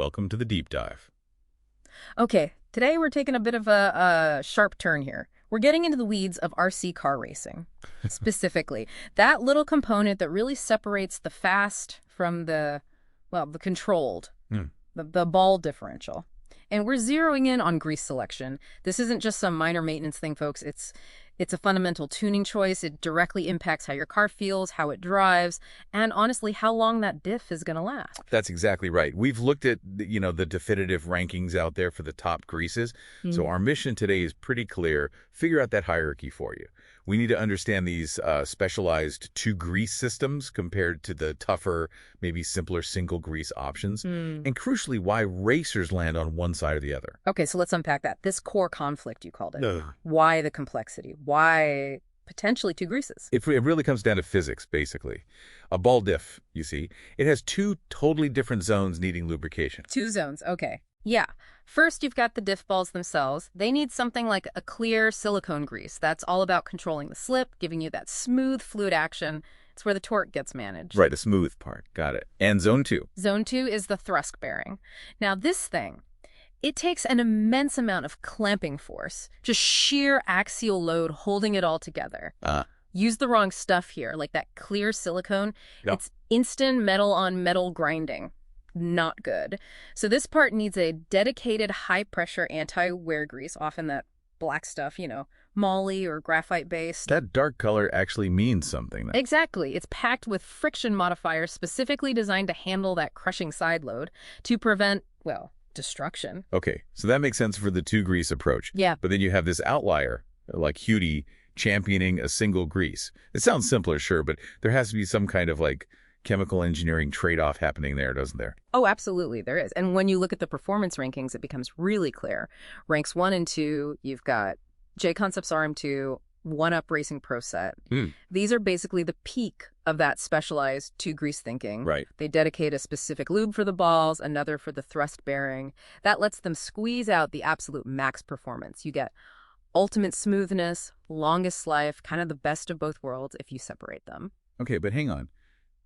welcome to the deep dive. Okay, today we're taking a bit of a sharp turn here. We're getting into the weeds of RC car racing. Specifically, that little component that really separates the fast from the controlled, the ball differential. And we're zeroing in on grease selection. This isn't just some minor maintenance thing, folks. It's a fundamental tuning choice. It directly impacts how your car feels, how it drives, and honestly, how long that diff is going to last. That's exactly right. We've looked at, the definitive rankings out there for the top greases. So our mission today is pretty clear. Figure out that hierarchy for you. We need to understand these specialized two-grease systems compared to the tougher, maybe simpler single-grease options. And crucially, why racers land on one side or the other. Okay, so let's unpack that. This core conflict, you called it. Why the complexity? Why potentially two greases? It really comes down to physics, basically. A ball diff, you see, it has two totally different zones needing lubrication. Two zones, okay. Yeah. First, you've got the diff balls themselves. They need something like a clear silicone grease. That's all about controlling the slip, giving you that smooth fluid action. It's where the torque gets managed. Right, the smooth part. Got it. And zone 2. Zone 2 is the thrust bearing. Now, this thing, it takes an immense amount of clamping force, just sheer axial load holding it all together. Use the wrong stuff here, like that clear silicone. Yep. It's instant metal-on-metal grinding. Not good. So this part needs a dedicated high-pressure anti-wear grease, often that black stuff, moly or graphite-based. That dark color actually means something. Then. Exactly. It's packed with friction modifiers specifically designed to handle that crushing side load to prevent, destruction. Okay, so that makes sense for the two-grease approach. Yeah. But then you have this outlier, like Hudy, championing a single grease. It sounds simpler, sure, but there has to be some kind of, chemical engineering trade-off happening there, doesn't there? Oh, absolutely, there is. And when you look at the performance rankings, it becomes really clear. Ranks 1 and 2, you've got JConcepts RM2, 1UP Racing Pro Set. These are basically the peak of that specialized two-grease thinking. Right. They dedicate a specific lube for the balls, another for the thrust bearing. That lets them squeeze out the absolute max performance. You get ultimate smoothness, longest life, kind of the best of both worlds if you separate them. Okay, but hang on.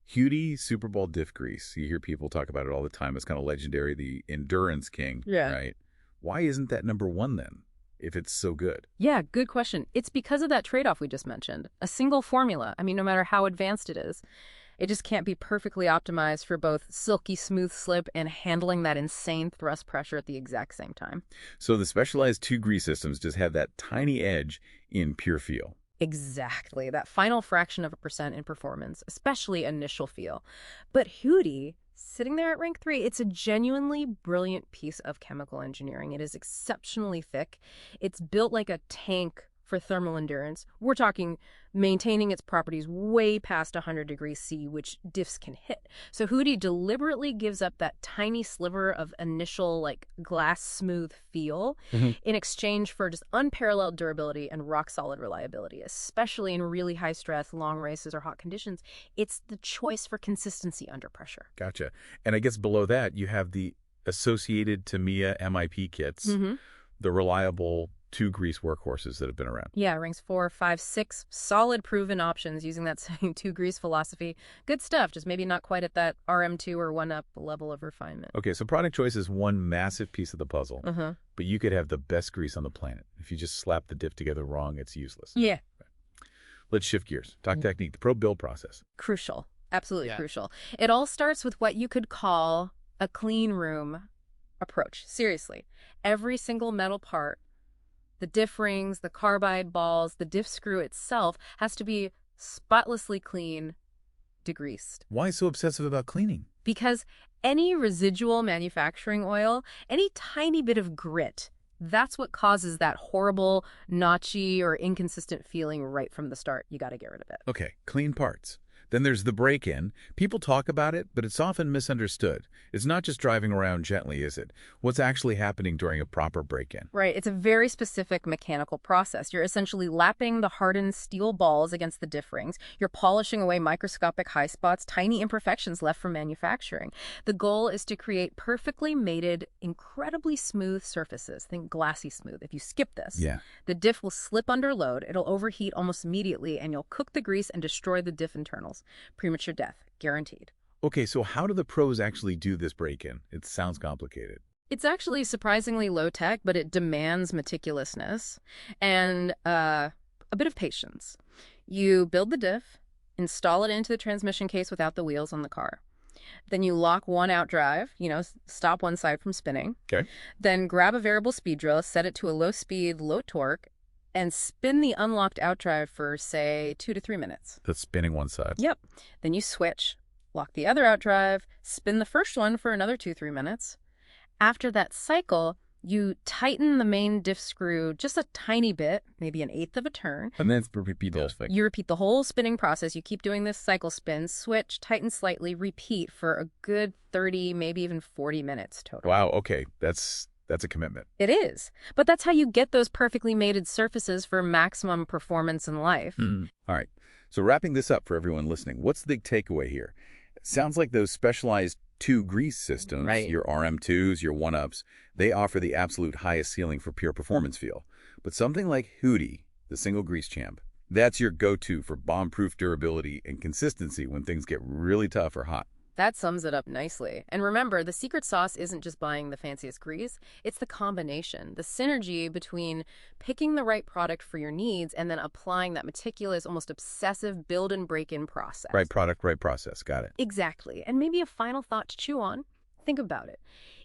Hudy Super Bowl diff grease. You hear people talk about it all the time. It's kind of legendary, the endurance king, right? Why isn't that number 1 then, if it's so good? Yeah, good question. It's because of that trade-off we just mentioned. A single formula, no matter how advanced it is, it just can't be perfectly optimized for both silky smooth slip and handling that insane thrust pressure at the exact same time. So the specialized two-grease systems just have that tiny edge in pure feel. Exactly. That final fraction of a percent in performance, especially initial feel. But Hudy, sitting there at rank 3, it's a genuinely brilliant piece of chemical engineering. It is exceptionally thick. It's built like a tank for thermal endurance. We're talking maintaining its properties way past 100 degrees C, which diffs can hit. So Hudy deliberately gives up that tiny sliver of initial, glass smooth feel in exchange for just unparalleled durability and rock-solid reliability, especially in really high-stress, long races or hot conditions. It's the choice for consistency under pressure. Gotcha. And I guess below that, you have the associated Tamiya MIP kits, the reliable two-grease workhorses that have been around. Yeah, ranks 4, 5, 6, solid proven options using that same two-grease philosophy. Good stuff, just maybe not quite at that RM2 or 1UP level of refinement. Okay, so product choice is one massive piece of the puzzle, but you could have the best grease on the planet. If you just slap the diff together wrong, it's useless. Yeah. Right. Let's shift gears. Talk technique, the pro build process. Crucial. Absolutely crucial. It all starts with what you could call a clean room approach. Seriously. Every single metal part, the diff rings, the carbide balls, the diff screw itself has to be spotlessly clean, degreased. Why so obsessive about cleaning? Because any residual manufacturing oil, any tiny bit of grit, that's what causes that horrible, notchy, or inconsistent feeling right from the start. You got to get rid of it. Okay, clean parts. Then there's the break-in. People talk about it, but it's often misunderstood. It's not just driving around gently, is it? What's actually happening during a proper break-in? Right. It's a very specific mechanical process. You're essentially lapping the hardened steel balls against the diff rings. You're polishing away microscopic high spots, tiny imperfections left from manufacturing. The goal is to create perfectly mated, incredibly smooth surfaces. Think glassy smooth. If you skip this, the diff will slip under load, it'll overheat almost immediately, and you'll cook the grease and destroy the diff internals. Premature death, guaranteed. Okay, so how do the pros actually do this break-in? It sounds complicated. It's actually surprisingly low-tech, but it demands meticulousness and a bit of patience. You build the diff, install it into the transmission case without the wheels on the car. Then you lock one out drive, stop one side from spinning. Okay. Then grab a variable speed drill, set it to a low speed, low torque, and spin the unlocked out drive for, say, 2 to 3 minutes. That's spinning one side. Yep. Then you switch, lock the other out drive, spin the first one for another 2-3 minutes. After that cycle, you tighten the main diff screw just a tiny bit, maybe 1/8 of a turn. And then repeat the whole thing. You repeat the whole spinning process. You keep doing this cycle spin, switch, tighten slightly, repeat for a good 30, maybe even 40 minutes total. Wow, okay. That's a commitment. It is. But that's how you get those perfectly mated surfaces for maximum performance in life. All right. So wrapping this up for everyone listening, what's the big takeaway here? It sounds like those specialized two-grease systems, Right. your RM2s, your 1-ups, they offer the absolute highest ceiling for pure performance feel. But something like Hudy, the single grease champ, that's your go-to for bomb-proof durability and consistency when things get really tough or hot. That sums it up nicely. And remember, the secret sauce isn't just buying the fanciest grease. It's the combination, the synergy between picking the right product for your needs and then applying that meticulous, almost obsessive build and break-in process. Right product, right process. Got it. Exactly. And maybe a final thought to chew on. Think about it.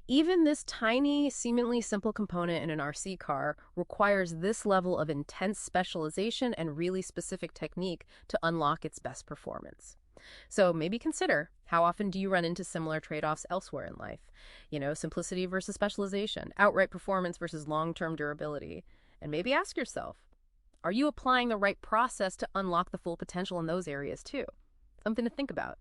Even this tiny, seemingly simple component in an RC car requires this level of intense specialization and really specific technique to unlock its best performance. So maybe consider, how often do you run into similar trade-offs elsewhere in life? Simplicity versus specialization, outright performance versus long-term durability. And maybe ask yourself, are you applying the right process to unlock the full potential in those areas too? Something to think about.